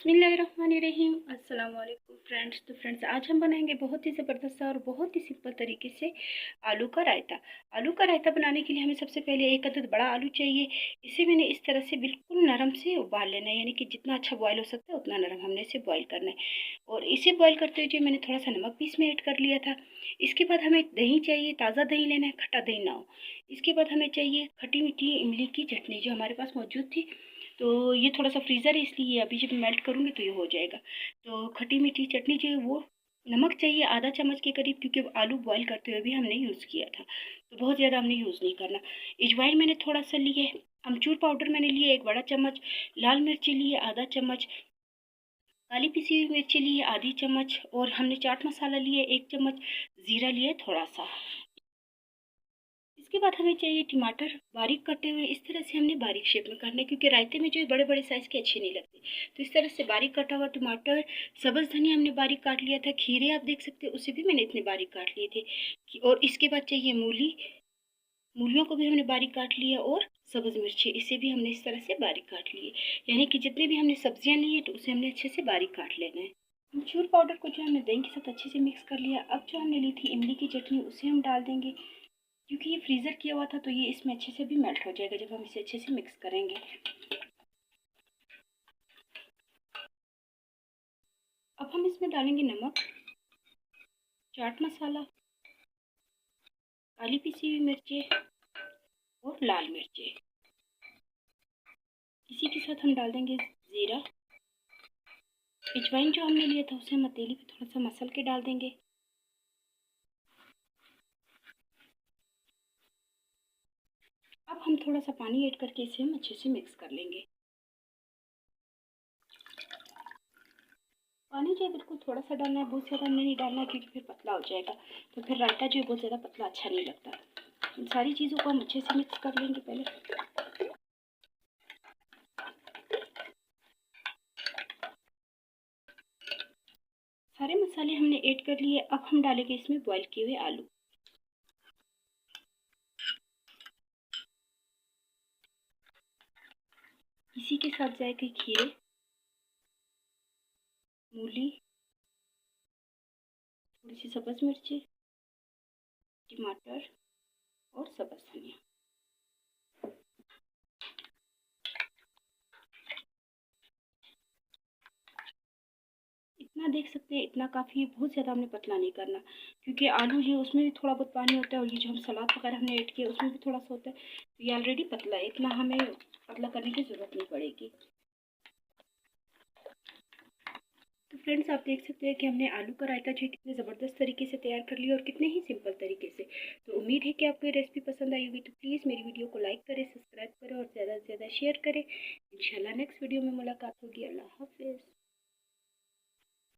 बिस्मिल्लाहिर्रहमानिर्रहीम। अस्सलाम वालेकुम फ्रेंड्स। तो फ्रेंड्स, आज हम बनाएंगे बहुत ही ज़बरदस्त और बहुत ही सिंपल तरीके से आलू का रायता। आलू का रायता बनाने के लिए हमें सबसे पहले एक अदद बड़ा आलू चाहिए। इसे मैंने इस तरह से बिल्कुल नरम से उबाल लेना है, यानी कि जितना अच्छा बॉयल हो सकता है उतना नरम हमने इसे बॉयल करना है। और इसे बॉयल करते हुए मैंने थोड़ा सा नमक भी इसमें ऐड कर लिया था। इसके बाद हमें दही चाहिए, ताज़ा दही लेना है, खट्टा दही ना हो। इसके बाद हमें चाहिए खट्टी मीठी इमली की चटनी, जो हमारे पास मौजूद थी। तो ये थोड़ा सा फ्रीज़र है, इसलिए अभी जब मेल्ट करूँगी तो ये हो जाएगा। तो खट्टी मीठी चटनी जो है वो, नमक चाहिए आधा चम्मच के करीब, क्योंकि आलू बॉईल करते हुए भी हमने यूज़ किया था, तो बहुत ज़्यादा हमने यूज़ नहीं करना। अजवाइन मैंने थोड़ा सा लिए, अमचूर पाउडर मैंने लिए एक बड़ा चम्मच, लाल मिर्ची लिए आधा चम्मच, काली पिसी हुई मिर्ची लिए आधी चम्मच, और हमने चाट मसाला लिए एक चम्मच, ज़ीरा लिए थोड़ा सा। इसके बाद हमें चाहिए टमाटर बारीक कटे हुए। इस तरह से हमने बारीक शेप में करना है, क्योंकि रायते में जो है बड़े बड़े साइज़ के अच्छे नहीं लगते। तो इस तरह से बारीक कटा हुआ टमाटर, सब्ज़ धनिया हमने बारीक काट लिया था, खीरे आप देख सकते हैं उसे भी मैंने इतने बारीक काट लिए थे। और इसके बाद चाहिए मूली, मूलियों को भी हमने बारीक काट लिया, और सब्ज़ मिर्ची, इसे भी हमने इस तरह से बारीक काट लिए। यानी कि जितने भी हमने सब्जियां ली है तो उसे हमने अच्छे से बारीक काट लेना है। अमचूर पाउडर को जो हमने दही के साथ अच्छे से मिक्स कर लिया। अब जो हमने ली थी इमली की चटनी, उसे हम डाल देंगे। क्योंकि ये फ्रीज़र किया हुआ था तो ये इसमें अच्छे से भी मेल्ट हो जाएगा जब हम इसे अच्छे से मिक्स करेंगे। अब हम इसमें डालेंगे नमक, चाट मसाला, काली पिसी हुई मिर्चें और लाल मिर्चें। इसी के साथ हम डाल देंगे ज़ीरा। अजवाइन जो हमने लिया था उसे हम हथेली पे थोड़ा सा मसल के डाल देंगे। अब हम थोड़ा सा पानी ऐड करके इसे हम अच्छे से मिक्स कर लेंगे। पानी जो है बिल्कुल थोड़ा सा डालना है, बहुत ज़्यादा नहीं डालना है, क्योंकि फिर पतला हो जाएगा। तो फिर रायता जो है बहुत ज़्यादा पतला अच्छा नहीं लगता। इन सारी चीज़ों को हम अच्छे से मिक्स कर लेंगे पहले। सारे मसाले हमने ऐड कर लिए। अब हम डालेंगे इसमें बॉईल किए हुए आलू। इसी के साथ जाएंगे खीरे, मूली, थोड़ी सी सब्ज़ मिर्ची, टमाटर और सब्ज़ धनिया। इतना देख सकते हैं, इतना काफ़ी है, बहुत ज़्यादा हमने पतला नहीं करना, क्योंकि आलू जो है उसमें भी थोड़ा बहुत पानी होता है, और ये जो हम सलाद वगैरह हमने ऐड किया उसमें भी थोड़ा सा होता है। तो ये ऑलरेडी पतला है, इतना हमें पतला करने की ज़रूरत नहीं पड़ेगी। तो फ्रेंड्स, आप देख सकते हैं कि हमने आलू का रायता जो है कितने ज़बरदस्त तरीके से तैयार कर लिया, और कितने ही सिंपल तरीके से। तो उम्मीद है कि आपको ये रेसिपी पसंद आई होगी। तो प्लीज़ मेरी वीडियो को लाइक करें, सब्सक्राइब करें और ज़्यादा से ज़्यादा शेयर करें। इंशाल्लाह नेक्स्ट वीडियो में मुलाकात होगी। अल्लाह हाफ़िज़।